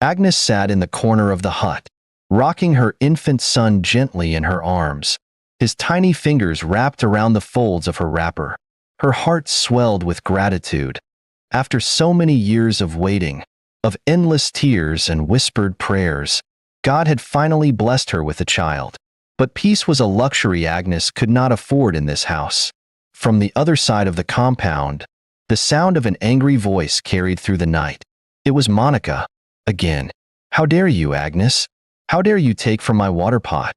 Agnes sat in the corner of the hut, rocking her infant son gently in her arms, his tiny fingers wrapped around the folds of her wrapper. Her heart swelled with gratitude. After so many years of waiting, of endless tears and whispered prayers, God had finally blessed her with a child. But peace was a luxury Agnes could not afford in this house. From the other side of the compound, the sound of an angry voice carried through the night. It was Monica, again. "How dare you, Agnes? How dare you take from my water pot?"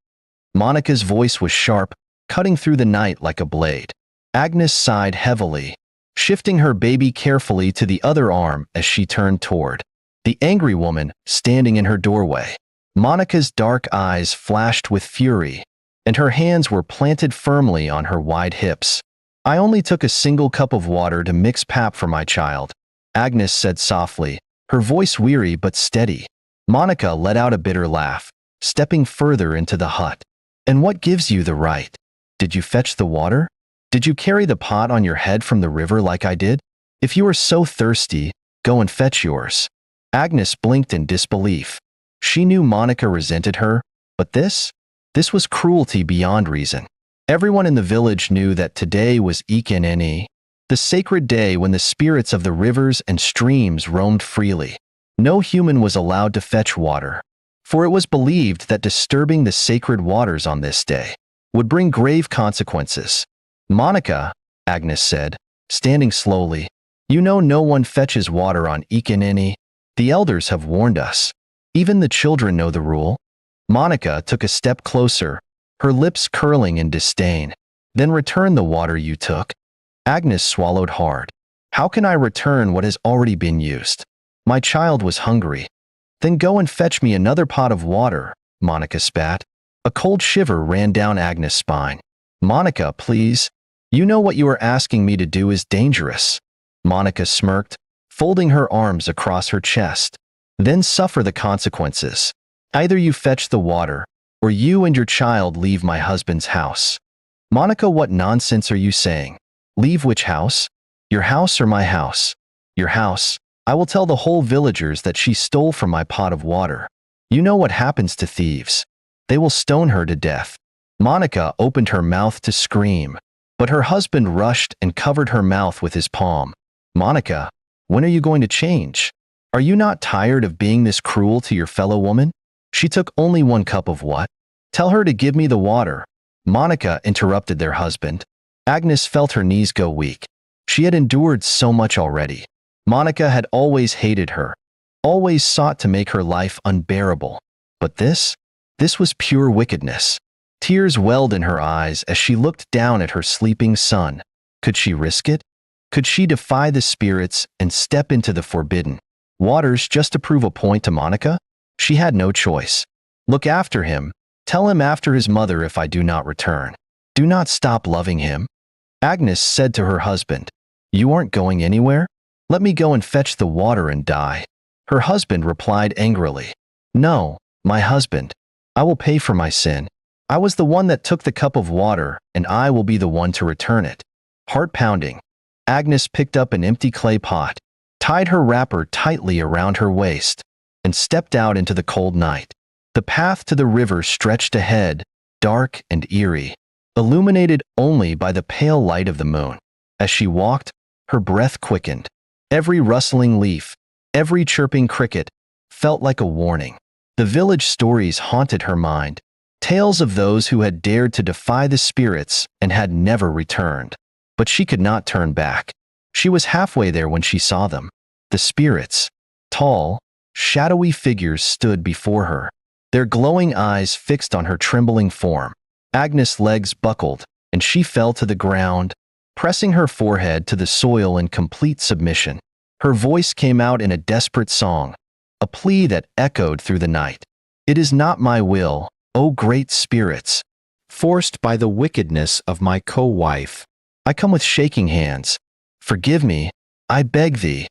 Monica's voice was sharp, cutting through the night like a blade. Agnes sighed heavily, shifting her baby carefully to the other arm as she turned toward the angry woman standing in her doorway. Monica's dark eyes flashed with fury, and her hands were planted firmly on her wide hips. "I only took a single cup of water to mix pap for my child," Agnes said softly, her voice weary but steady. Monica let out a bitter laugh, stepping further into the hut. "And what gives you the right? Did you fetch the water? Did you carry the pot on your head from the river like I did? If you are so thirsty, go and fetch yours." Agnes blinked in disbelief. She knew Monica resented her, but this was cruelty beyond reason. Everyone in the village knew that today was Ikeneni, the sacred day when the spirits of the rivers and streams roamed freely. No human was allowed to fetch water, for it was believed that disturbing the sacred waters on this day would bring grave consequences. "Monica," Agnes said, standing slowly, "you know no one fetches water on Ikeneni. The elders have warned us. Even the children know the rule." Monica took a step closer, her lips curling in disdain. "Then return the water you took." Agnes swallowed hard. "How can I return what has already been used? My child was hungry." "Then go and fetch me another pot of water," Monica spat. A cold shiver ran down Agnes' spine. "Monica, please. You know what you are asking me to do is dangerous." Monica smirked, folding her arms across her chest. "Then suffer the consequences. Either you fetch the water, or you and your child leave my husband's house." "Monica, what nonsense are you saying? Leave which house? Your house or my house?" "Your house. I will tell the whole villagers that she stole from my pot of water. You know what happens to thieves. They will stone her to death." Monica opened her mouth to scream, but her husband rushed and covered her mouth with his palm. "Monica, when are you going to change? Are you not tired of being this cruel to your fellow woman? She took only one cup of what? Tell her to give me the water." Monica interrupted their husband. Agnes felt her knees go weak. She had endured so much already. Monica had always hated her, always sought to make her life unbearable. But this was pure wickedness. Tears welled in her eyes as she looked down at her sleeping son. Could she risk it? Could she defy the spirits and step into the forbidden waters just to prove a point to Monica? She had no choice. "Look after him. Tell him after his mother if I do not return. Do not stop loving him." Agnes said to her husband, "You aren't going anywhere? Let me go and fetch the water and die." Her husband replied angrily, "No, my husband. I will pay for my sin. I was the one that took the cup of water, and I will be the one to return it." Heart pounding, Agnes picked up an empty clay pot, tied her wrapper tightly around her waist, and stepped out into the cold night. The path to the river stretched ahead, dark and eerie, illuminated only by the pale light of the moon. As she walked, her breath quickened. Every rustling leaf, every chirping cricket felt like a warning. The village stories haunted her mind, tales of those who had dared to defy the spirits and had never returned. But she could not turn back. She was halfway there when she saw them. The spirits, tall, shadowy figures stood before her, their glowing eyes fixed on her trembling form. Agnes' legs buckled, and she fell to the ground, pressing her forehead to the soil in complete submission. Her voice came out in a desperate song, a plea that echoed through the night. "It is not my will, O great spirits, forced by the wickedness of my co-wife. I come with shaking hands. Forgive me, I beg thee."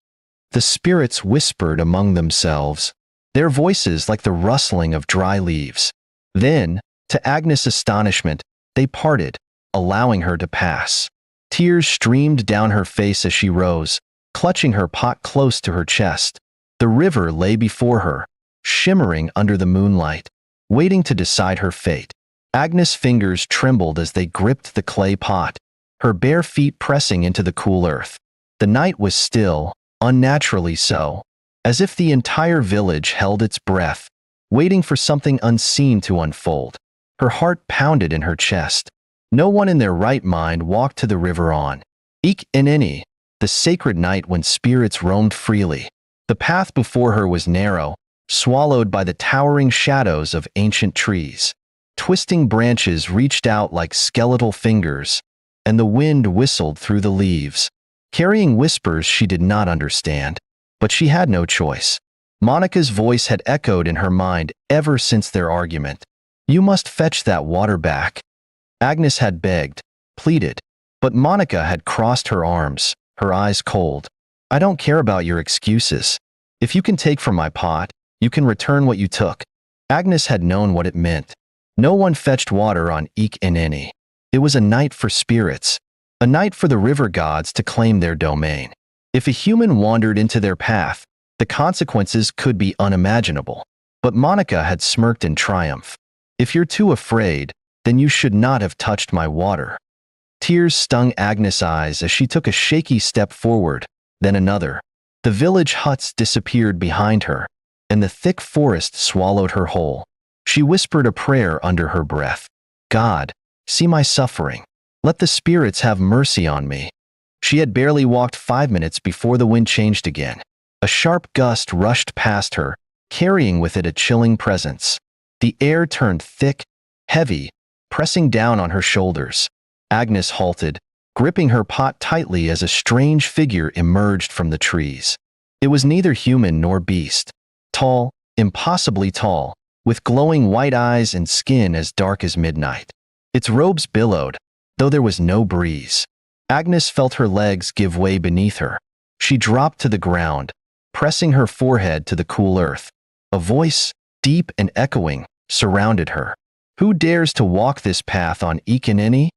The spirits whispered among themselves, their voices like the rustling of dry leaves. Then, to Agnes' astonishment, they parted, allowing her to pass. Tears streamed down her face as she rose, clutching her pot close to her chest. The river lay before her, shimmering under the moonlight, waiting to decide her fate. Agnes' fingers trembled as they gripped the clay pot, her bare feet pressing into the cool earth. The night was still, unnaturally so, as if the entire village held its breath, waiting for something unseen to unfold. Her heart pounded in her chest. No one in their right mind walked to the river on Ik Inini, the sacred night when spirits roamed freely. The path before her was narrow, swallowed by the towering shadows of ancient trees. Twisting branches reached out like skeletal fingers, and the wind whistled through the leaves, carrying whispers she did not understand. But she had no choice. Monica's voice had echoed in her mind ever since their argument. "You must fetch that water back." Agnes had begged, pleaded, but Monica had crossed her arms, her eyes cold. "I don't care about your excuses. If you can take from my pot, you can return what you took." Agnes had known what it meant. No one fetched water on Ik Inini. It was a night for spirits, a night for the river gods to claim their domain. If a human wandered into their path, the consequences could be unimaginable. But Monica had smirked in triumph. "If you're too afraid, then you should not have touched my water." Tears stung Agnes' eyes as she took a shaky step forward, then another. The village huts disappeared behind her, and the thick forest swallowed her whole. She whispered a prayer under her breath. "God, see my suffering. Let the spirits have mercy on me." She had barely walked 5 minutes before the wind changed again. A sharp gust rushed past her, carrying with it a chilling presence. The air turned thick, heavy, pressing down on her shoulders. Agnes halted, gripping her pot tightly as a strange figure emerged from the trees. It was neither human nor beast. Tall, impossibly tall, with glowing white eyes and skin as dark as midnight. Its robes billowed, though there was no breeze. Agnes felt her legs give way beneath her. She dropped to the ground, pressing her forehead to the cool earth. A voice, deep and echoing, surrounded her. "Who dares to walk this path on Ik Inini?"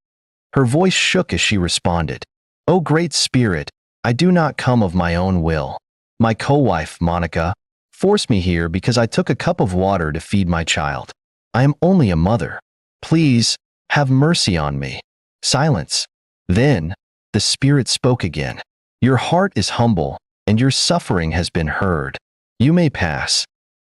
Her voice shook as she responded. "O great spirit, I do not come of my own will. My co-wife, Monica, forced me here because I took a cup of water to feed my child. I am only a mother. Please, have mercy on me." Silence. Then, the spirit spoke again. "Your heart is humble, and your suffering has been heard. You may pass."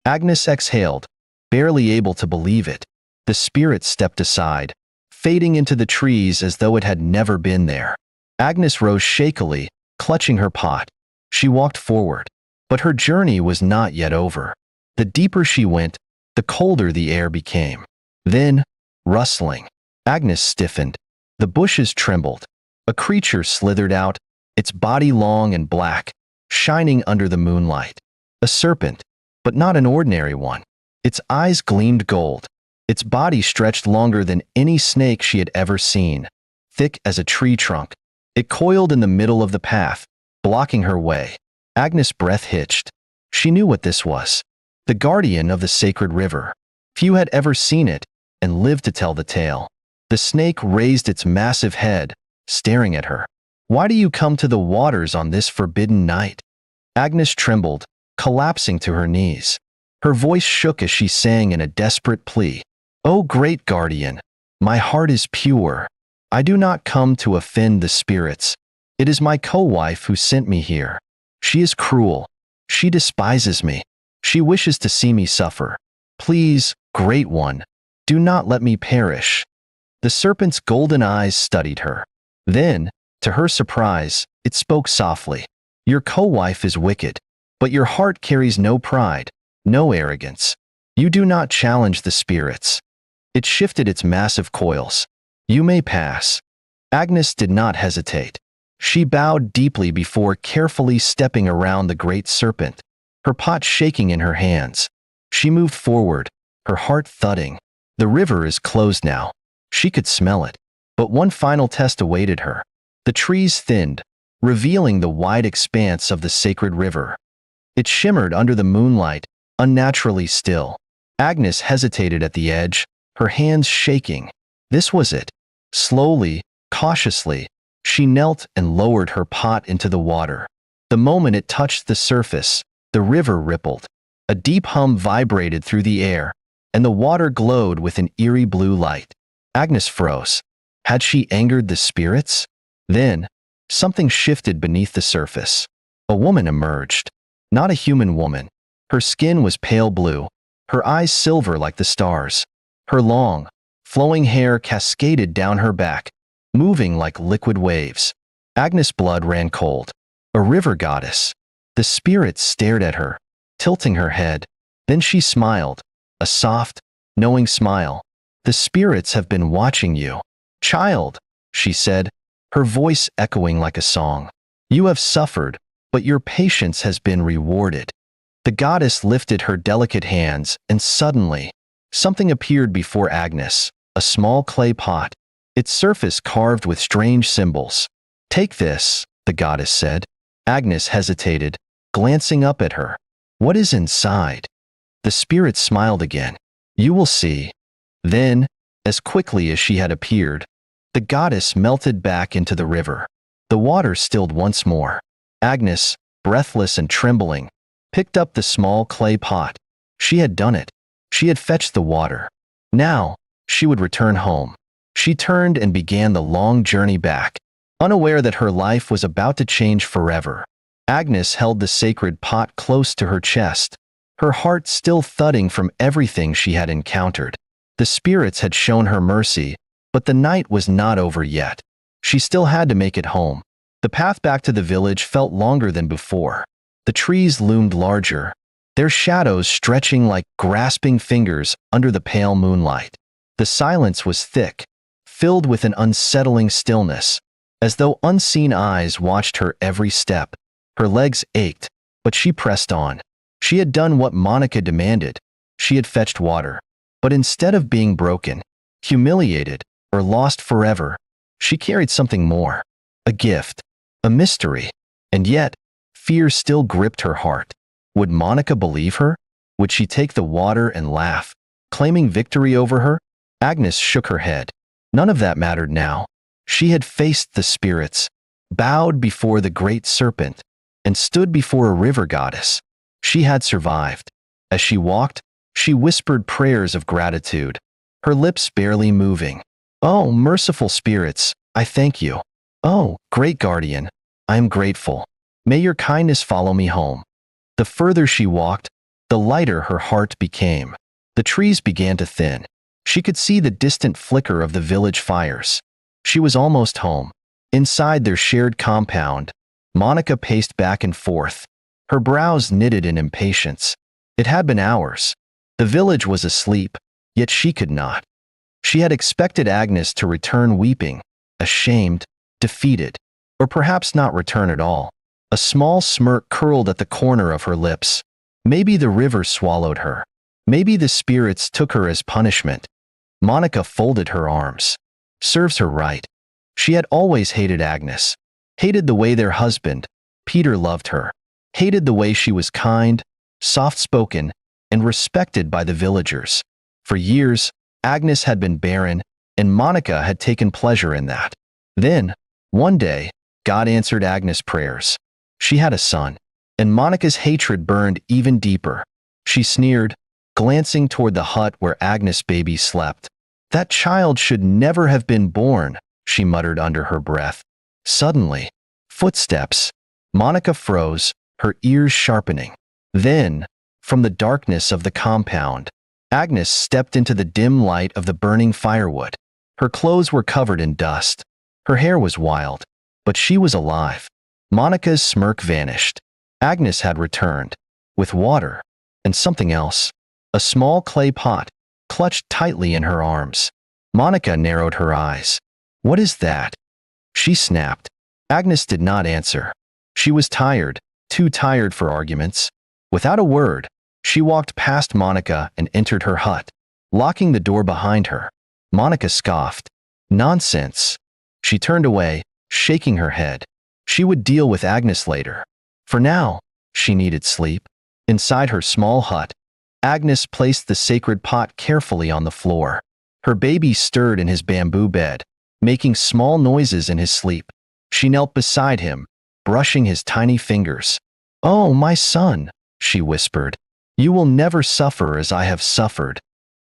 Agnes exhaled, barely able to believe it. The spirit stepped aside, fading into the trees as though it had never been there. Agnes rose shakily, clutching her pot. She walked forward, but her journey was not yet over. The deeper she went, the colder the air became. Then, rustling. Agnes stiffened. The bushes trembled. A creature slithered out, its body long and black, shining under the moonlight. A serpent, but not an ordinary one. Its eyes gleamed gold. Its body stretched longer than any snake she had ever seen, thick as a tree trunk. It coiled in the middle of the path, blocking her way. Agnes' breath hitched. She knew what this was. The guardian of the sacred river. Few had ever seen it, and lived to tell the tale. The snake raised its massive head, staring at her. "Why do you come to the waters on this forbidden night?" Agnes trembled, collapsing to her knees. Her voice shook as she sang in a desperate plea. "O great guardian, my heart is pure. I do not come to offend the spirits. It is my co-wife who sent me here. She is cruel. She despises me. She wishes to see me suffer. Please, Great One, do not let me perish." The serpent's golden eyes studied her. Then, to her surprise, it spoke softly. "Your co-wife is wicked, but your heart carries no pride, no arrogance. You do not challenge the spirits." It shifted its massive coils. "You may pass." Agnes did not hesitate. She bowed deeply before carefully stepping around the great serpent, her pot shaking in her hands. She moved forward, her heart thudding. The river is closed now. She could smell it. But one final test awaited her. The trees thinned, revealing the wide expanse of the sacred river. It shimmered under the moonlight, unnaturally still. Agnes hesitated at the edge, her hands shaking. This was it. Slowly, cautiously, she knelt and lowered her pot into the water. The moment it touched the surface, the river rippled. A deep hum vibrated through the air, and the water glowed with an eerie blue light. Agnes froze. Had she angered the spirits? Then, something shifted beneath the surface. A woman emerged. Not a human woman. Her skin was pale blue, her eyes silver like the stars. Her long, flowing hair cascaded down her back, moving like liquid waves. Agnes' blood ran cold. A river goddess. The spirits stared at her, tilting her head. Then she smiled, a soft, knowing smile. The spirits have been watching you. Child, she said, her voice echoing like a song. You have suffered, but your patience has been rewarded. The goddess lifted her delicate hands, and suddenly, something appeared before Agnes, a small clay pot, its surface carved with strange symbols. Take this, the goddess said. Agnes hesitated, glancing up at her. What is inside? The spirit smiled again. You will see. Then, as quickly as she had appeared, the goddess melted back into the river. The water stilled once more. Agnes, breathless and trembling, picked up the small clay pot. She had done it. She had fetched the water. Now, she would return home. She turned and began the long journey back, unaware that her life was about to change forever. Agnes held the sacred pot close to her chest, her heart still thudding from everything she had encountered. The spirits had shown her mercy, but the night was not over yet. She still had to make it home. The path back to the village felt longer than before. The trees loomed larger, their shadows stretching like grasping fingers under the pale moonlight. The silence was thick, filled with an unsettling stillness, as though unseen eyes watched her every step. Her legs ached, but she pressed on. She had done what Monica demanded. She had fetched water. But instead of being broken, humiliated, or lost forever, she carried something more. A gift, a mystery. And yet, fear still gripped her heart. Would Monica believe her? Would she take the water and laugh, claiming victory over her? Agnes shook her head. None of that mattered now. She had faced the spirits, bowed before the great serpent, and stood before a river goddess. She had survived. As she walked, she whispered prayers of gratitude, her lips barely moving. Oh, merciful spirits, I thank you. Oh, great guardian, I am grateful. May your kindness follow me home. The further she walked, the lighter her heart became. The trees began to thin. She could see the distant flicker of the village fires. She was almost home. Inside their shared compound, Monica paced back and forth, her brows knitted in impatience. It had been hours. The village was asleep, yet she could not. She had expected Agnes to return weeping, ashamed, defeated, or perhaps not return at all. A small smirk curled at the corner of her lips. Maybe the river swallowed her. Maybe the spirits took her as punishment. Monica folded her arms. Serves her right. She had always hated Agnes. Hated the way their husband, Peter, loved her. Hated the way she was kind, soft-spoken, and respected by the villagers. For years, Agnes had been barren, and Monica had taken pleasure in that. Then, one day, God answered Agnes' prayers. She had a son, and Monica's hatred burned even deeper. She sneered, glancing toward the hut where Agnes' baby slept. That child should never have been born, she muttered under her breath. Suddenly, footsteps. Monica froze, her ears sharpening. Then, from the darkness of the compound, Agnes stepped into the dim light of the burning firewood. Her clothes were covered in dust. Her hair was wild, but she was alive. Monica's smirk vanished. Agnes had returned, with water, and something else. A small clay pot, clutched tightly in her arms. Monica narrowed her eyes. What is that? She snapped. Agnes did not answer. She was tired, too tired for arguments. Without a word, she walked past Monica and entered her hut, locking the door behind her. Monica scoffed. Nonsense. She turned away, shaking her head. She would deal with Agnes later. For now, she needed sleep. Inside her small hut, Agnes placed the sacred pot carefully on the floor. Her baby stirred in his bamboo bed, making small noises in his sleep. She knelt beside him, brushing his tiny fingers. Oh, my son, she whispered. You will never suffer as I have suffered."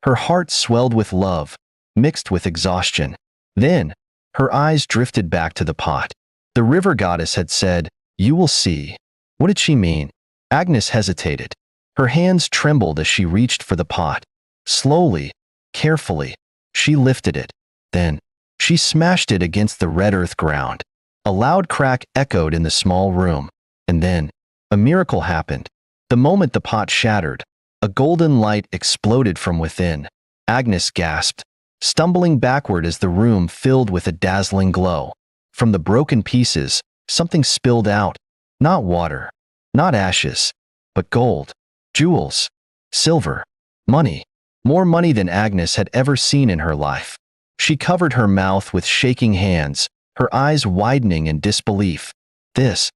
Her heart swelled with love, mixed with exhaustion. Then, her eyes drifted back to the pot. The river goddess had said, "You will see." What did she mean? Agnes hesitated. Her hands trembled as she reached for the pot. Slowly, carefully, she lifted it. Then, she smashed it against the red earth ground. A loud crack echoed in the small room. And then, a miracle happened. The moment the pot shattered, a golden light exploded from within. Agnes gasped, stumbling backward as the room filled with a dazzling glow. From the broken pieces, something spilled out. Not water, not ashes, but gold, jewels, silver, money. More money than Agnes had ever seen in her life. She covered her mouth with shaking hands, her eyes widening in disbelief. This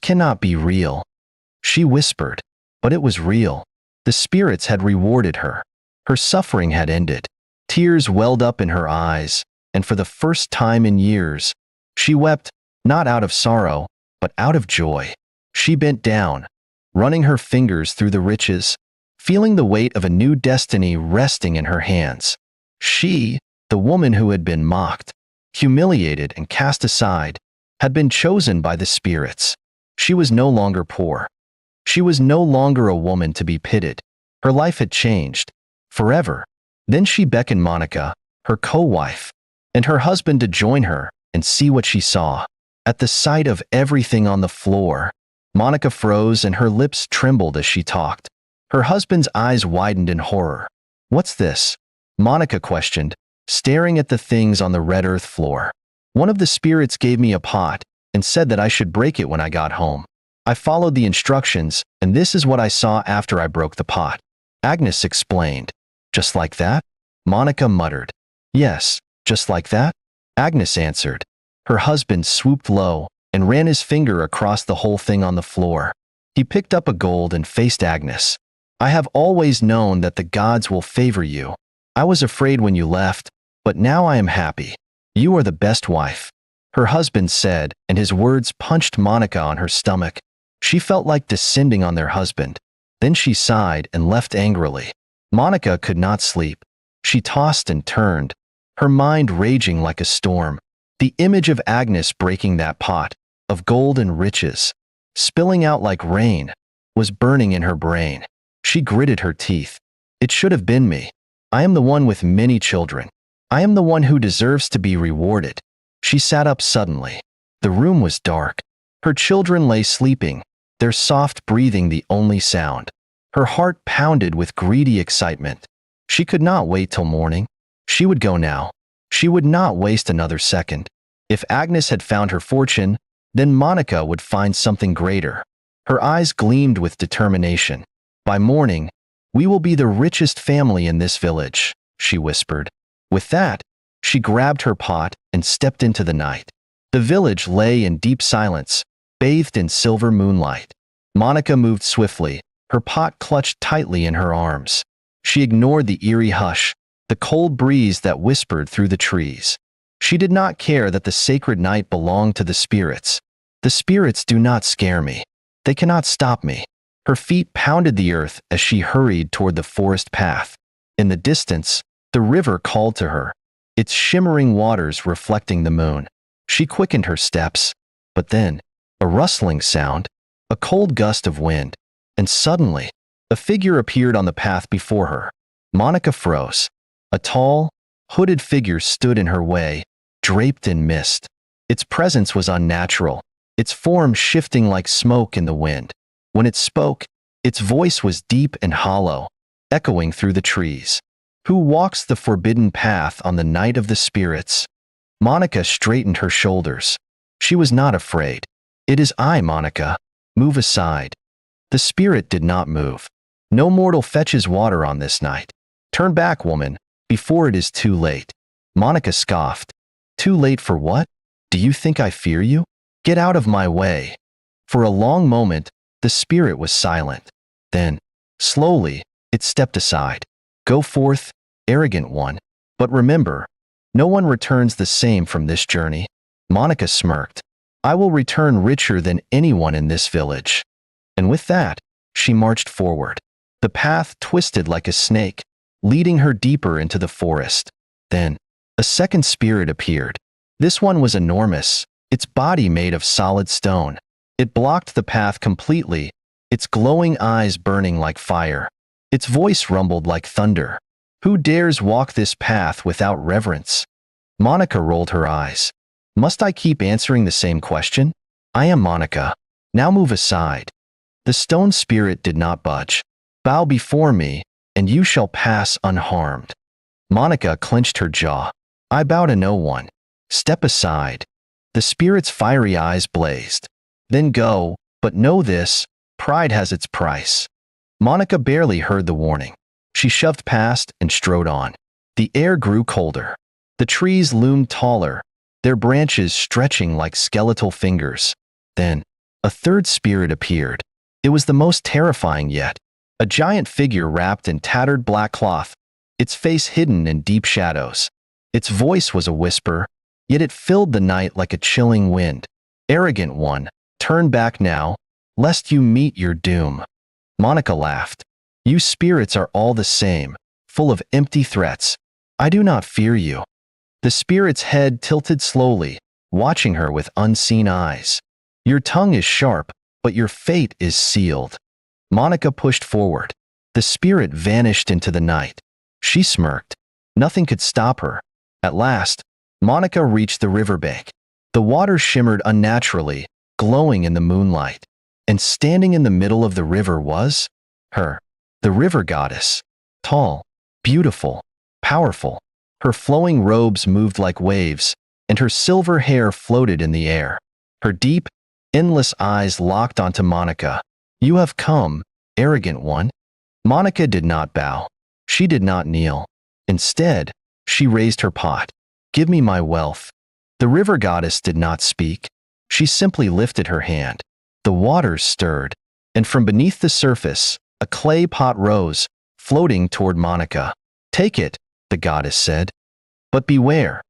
cannot be real," she whispered. But it was real. The spirits had rewarded her. Her suffering had ended. Tears welled up in her eyes, and for the first time in years, she wept, not out of sorrow, but out of joy. She bent down, running her fingers through the riches, feeling the weight of a new destiny resting in her hands. She, the woman who had been mocked, humiliated, and cast aside, had been chosen by the spirits. She was no longer poor. She was no longer a woman to be pitied. Her life had changed, forever. Then she beckoned Monica, her co-wife, and her husband to join her and see what she saw. At the sight of everything on the floor, Monica froze and her lips trembled as she talked. Her husband's eyes widened in horror. "What's this?" Monica questioned, staring at the things on the red earth floor. "One of the spirits gave me a pot and said that I should break it when I got home. I followed the instructions, and this is what I saw after I broke the pot." Agnes explained. "Just like that?" Monica muttered. "Yes, just like that," Agnes answered. Her husband swooped low and ran his finger across the whole thing on the floor. He picked up a gold and faced Agnes. "I have always known that the gods will favor you. I was afraid when you left, but now I am happy. You are the best wife," her husband said, and his words punched Monica on her stomach. She felt like descending on their husband. Then she sighed and left angrily. Monica could not sleep. She tossed and turned, her mind raging like a storm. The image of Agnes breaking that pot, of gold and riches, spilling out like rain, was burning in her brain. She gritted her teeth. "It should have been me. I am the one with many children. I am the one who deserves to be rewarded." She sat up suddenly. The room was dark. Her children lay sleeping, their soft breathing the only sound. Her heart pounded with greedy excitement. She could not wait till morning. She would go now. She would not waste another second. If Agnes had found her fortune, then Monica would find something greater. Her eyes gleamed with determination. "By morning, we will be the richest family in this village," she whispered. With that, she grabbed her pot and stepped into the night. The village lay in deep silence, bathed in silver moonlight. Monica moved swiftly, her pot clutched tightly in her arms. She ignored the eerie hush, the cold breeze that whispered through the trees. She did not care that the sacred night belonged to the spirits. "The spirits do not scare me. They cannot stop me." Her feet pounded the earth as she hurried toward the forest path. In the distance, the river called to her, its shimmering waters reflecting the moon. She quickened her steps, but then, a rustling sound, a cold gust of wind, and suddenly, a figure appeared on the path before her. Monica froze. A tall, hooded figure stood in her way, draped in mist. Its presence was unnatural, its form shifting like smoke in the wind. When it spoke, its voice was deep and hollow, echoing through the trees. "Who walks the forbidden path on the night of the spirits?" Monica straightened her shoulders. She was not afraid. "It is I, Monica. Move aside." The spirit did not move. "No mortal fetches water on this night. Turn back, woman, before it is too late." Monica scoffed. "Too late for what? Do you think I fear you? Get out of my way." For a long moment, the spirit was silent. Then, slowly, it stepped aside. "Go forth, arrogant one. But remember, no one returns the same from this journey." Monica smirked. "I will return richer than anyone in this village." And with that, she marched forward. The path twisted like a snake, leading her deeper into the forest. Then, a second spirit appeared. This one was enormous, its body made of solid stone. It blocked the path completely, its glowing eyes burning like fire. Its voice rumbled like thunder. Who dares walk this path without reverence? Monica rolled her eyes. Must I keep answering the same question? I am Monica. Now move aside. The stone spirit did not budge. Bow before me, and you shall pass unharmed. Monica clenched her jaw. I bow to no one. Step aside. The spirit's fiery eyes blazed. Then go, but know this, pride has its price. Monica barely heard the warning. She shoved past and strode on. The air grew colder. The trees loomed taller, their branches stretching like skeletal fingers. Then, a third spirit appeared. It was the most terrifying yet. A giant figure wrapped in tattered black cloth, its face hidden in deep shadows. Its voice was a whisper, yet it filled the night like a chilling wind. Arrogant one, turn back now, lest you meet your doom. Monica laughed. You spirits are all the same, full of empty threats. I do not fear you. The spirit's head tilted slowly, watching her with unseen eyes. Your tongue is sharp, but your fate is sealed. Monica pushed forward. The spirit vanished into the night. She smirked. Nothing could stop her. At last, Monica reached the riverbank. The water shimmered unnaturally, glowing in the moonlight. And standing in the middle of the river was her. The river goddess, tall, beautiful, powerful. Her flowing robes moved like waves, and her silver hair floated in the air. Her deep, endless eyes locked onto Monica. You have come, arrogant one. Monica did not bow. She did not kneel. Instead, she raised her pot. Give me my wealth. The river goddess did not speak. She simply lifted her hand. The waters stirred, and from beneath the surface, a clay pot rose, floating toward Monica. Take it, the goddess said. But beware.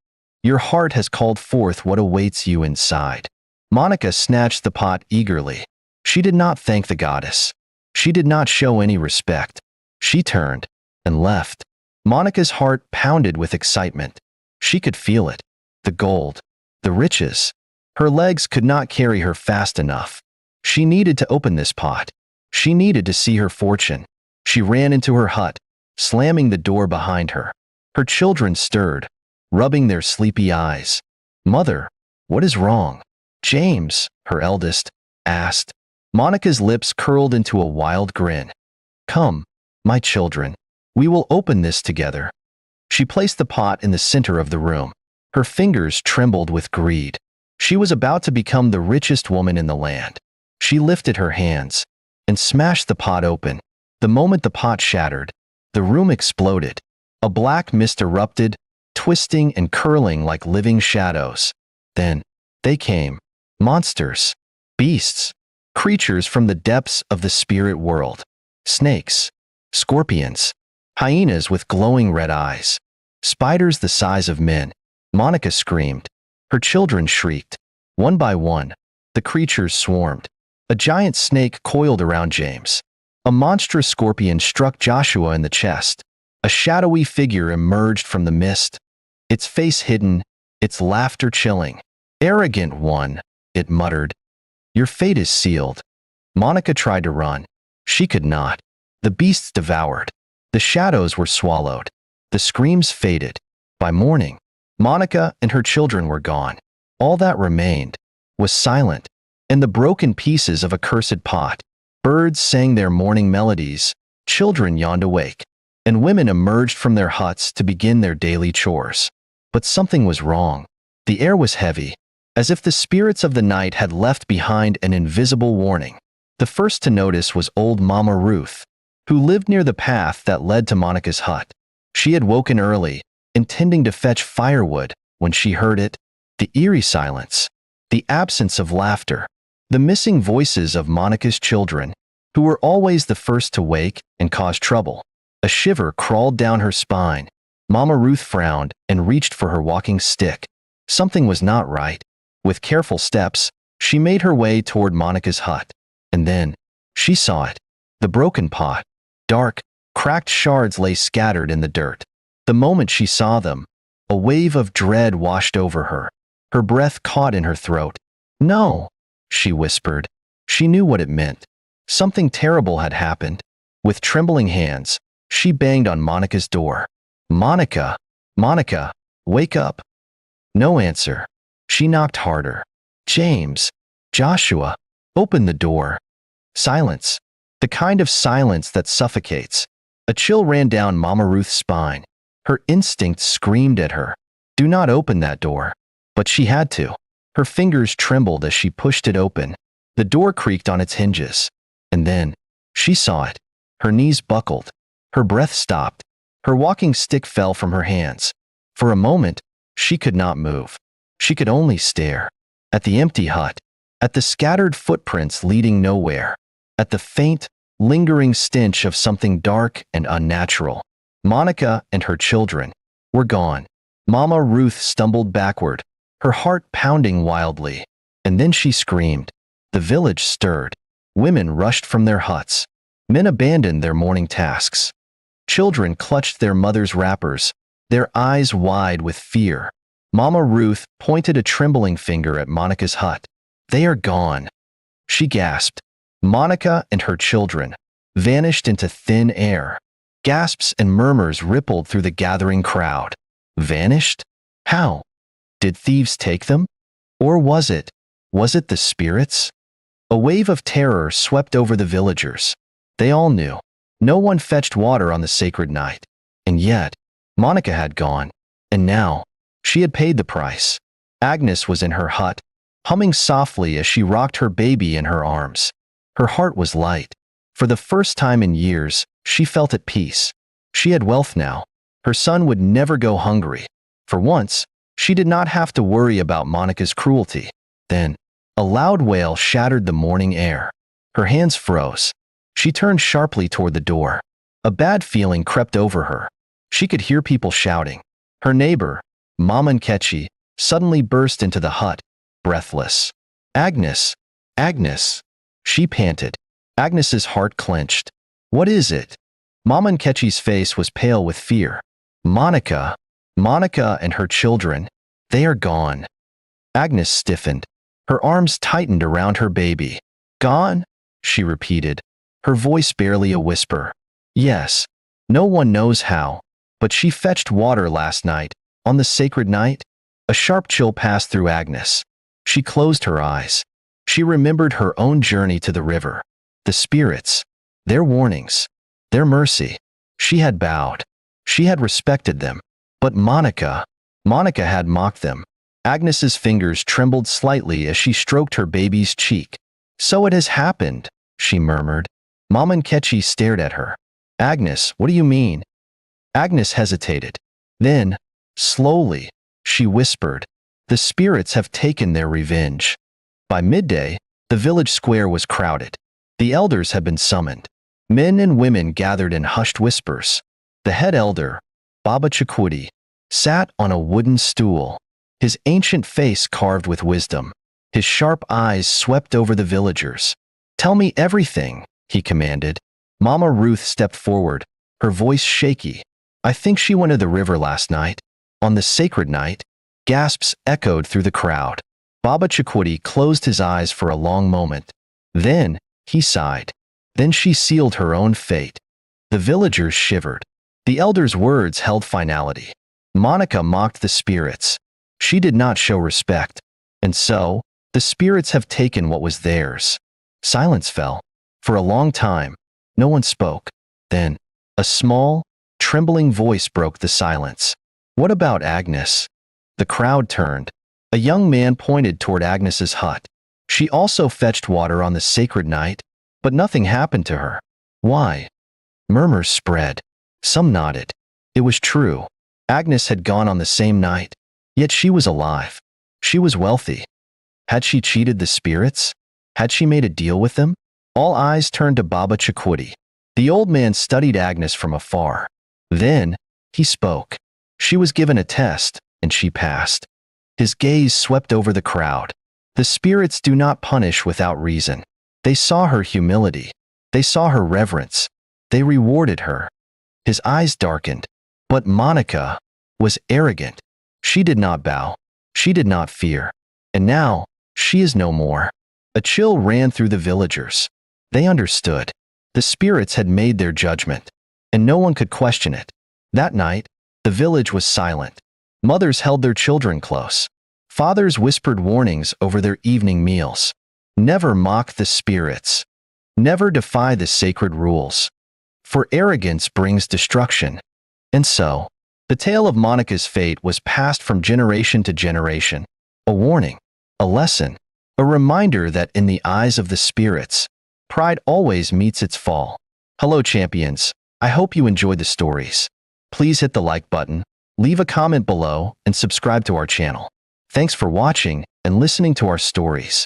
Your heart has called forth what awaits you inside. Monica snatched the pot eagerly. She did not thank the goddess. She did not show any respect. She turned and left. Monica's heart pounded with excitement. She could feel it. The gold, the riches. Her legs could not carry her fast enough. She needed to open this pot. She needed to see her fortune. She ran into her hut, slamming the door behind her. Her children stirred, rubbing their sleepy eyes. Mother, what is wrong? James, her eldest, asked. Monica's lips curled into a wild grin. Come, my children. We will open this together. She placed the pot in the center of the room. Her fingers trembled with greed. She was about to become the richest woman in the land. She lifted her hands and smashed the pot open. The moment the pot shattered, the room exploded. A black mist erupted, twisting and curling like living shadows. Then, they came. Monsters, beasts, creatures from the depths of the spirit world. Snakes, scorpions, hyenas with glowing red eyes, spiders the size of men. Monica screamed. Her children shrieked. One by one, the creatures swarmed. A giant snake coiled around James. A monstrous scorpion struck Joshua in the chest. A shadowy figure emerged from the mist, its face hidden, its laughter chilling. Arrogant one, it muttered. Your fate is sealed. Monica tried to run. She could not. The beasts devoured. The shadows were swallowed. The screams faded. By morning, Monica and her children were gone. All that remained was silent, and the broken pieces of a cursed pot. Birds sang their morning melodies, children yawned awake, and women emerged from their huts to begin their daily chores. But something was wrong. The air was heavy, as if the spirits of the night had left behind an invisible warning. The first to notice was old Mama Ruth, who lived near the path that led to Monica's hut. She had woken early, intending to fetch firewood, when she heard it. The eerie silence, the absence of laughter, the missing voices of Monica's children, who were always the first to wake and cause trouble. A shiver crawled down her spine. Mama Ruth frowned and reached for her walking stick. Something was not right. With careful steps, she made her way toward Monica's hut. And then, she saw it. The broken pot. Dark, cracked shards lay scattered in the dirt. The moment she saw them, a wave of dread washed over her. Her breath caught in her throat. "No," she whispered. She knew what it meant. Something terrible had happened. With trembling hands, she banged on Monica's door. "Monica! Monica! Wake up!" No answer. She knocked harder. "James! Joshua! Open the door!" Silence. The kind of silence that suffocates. A chill ran down Mama Ruth's spine. Her instincts screamed at her, "Do not open that door." But she had to. Her fingers trembled as she pushed it open. The door creaked on its hinges. And then, she saw it. Her knees buckled. Her breath stopped. Her walking stick fell from her hands. For a moment, she could not move. She could only stare. At the empty hut. At the scattered footprints leading nowhere. At the faint, lingering stench of something dark and unnatural. Monica and her children were gone. Mama Ruth stumbled backward, her heart pounding wildly. And then she screamed. The village stirred. Women rushed from their huts. Men abandoned their morning tasks. Children clutched their mothers' wrappers, their eyes wide with fear. Mama Ruth pointed a trembling finger at Monica's hut. "They are gone," she gasped. Monica and her children vanished into thin air. Gasps and murmurs rippled through the gathering crowd. Vanished? How? Did thieves take them? Or was it the spirits? A wave of terror swept over the villagers. They all knew. No one fetched water on the sacred night. And yet, Monica had gone. And now, she had paid the price. Agnes was in her hut, humming softly as she rocked her baby in her arms. Her heart was light. For the first time in years, she felt at peace. She had wealth now. Her son would never go hungry. For once, she did not have to worry about Monica's cruelty. Then, a loud wail shattered the morning air. Her hands froze. She turned sharply toward the door. A bad feeling crept over her. She could hear people shouting. Her neighbor, Mama Nkechi, suddenly burst into the hut, breathless. "Agnes! Agnes!" She panted. Agnes's heart clenched. "What is it?" Mama Nkechi's face was pale with fear. "Monica! Monica and her children. They are gone." Agnes stiffened. Her arms tightened around her baby. "Gone?" she repeated, her voice barely a whisper. "Yes. No one knows how. But she fetched water last night, on the sacred night." A sharp chill passed through Agnes. She closed her eyes. She remembered her own journey to the river. The spirits. Their warnings. Their mercy. She had bowed. She had respected them. But Monica had mocked them. Agnes's fingers trembled slightly as she stroked her baby's cheek. "So it has happened," she murmured. Mama Nkechi stared at her. "Agnes, what do you mean?" Agnes hesitated. Then, slowly, she whispered, "The spirits have taken their revenge." By midday, the village square was crowded. The elders had been summoned. Men and women gathered in hushed whispers. The head elder, Baba Chakwudi, sat on a wooden stool, his ancient face carved with wisdom. His sharp eyes swept over the villagers. "Tell me everything," he commanded. Mama Ruth stepped forward, her voice shaky. "I think she went to the river last night. On the sacred night." Gasps echoed through the crowd. Baba Chakwudi closed his eyes for a long moment. Then, he sighed. Then she sealed her own fate. The villagers shivered. The elder's words held finality. Monica mocked the spirits. She did not show respect. And so, the spirits have taken what was theirs. Silence fell. For a long time, no one spoke. Then, a small, trembling voice broke the silence. "What about Agnes?" The crowd turned. A young man pointed toward Agnes's hut. "She also fetched water on the sacred night, but nothing happened to her." "Why?" Murmurs spread. Some nodded. It was true. Agnes had gone on the same night. Yet she was alive. She was wealthy. Had she cheated the spirits? Had she made a deal with them? All eyes turned to Baba Chakwudi. The old man studied Agnes from afar. Then, he spoke. She was given a test, and she passed. His gaze swept over the crowd. The spirits do not punish without reason. They saw her humility. They saw her reverence. They rewarded her. His eyes darkened. But Monica was arrogant. She did not bow. She did not fear. And now, she is no more. A chill ran through the villagers. They understood. The spirits had made their judgment, and no one could question it. That night, the village was silent. Mothers held their children close. Fathers whispered warnings over their evening meals. Never mock the spirits. Never defy the sacred rules. For arrogance brings destruction. And so, the tale of Monica's fate was passed from generation to generation. A warning, a lesson, a reminder that in the eyes of the spirits, pride always meets its fall. Hello champions, I hope you enjoyed the stories. Please hit the like button, leave a comment below, and subscribe to our channel. Thanks for watching and listening to our stories.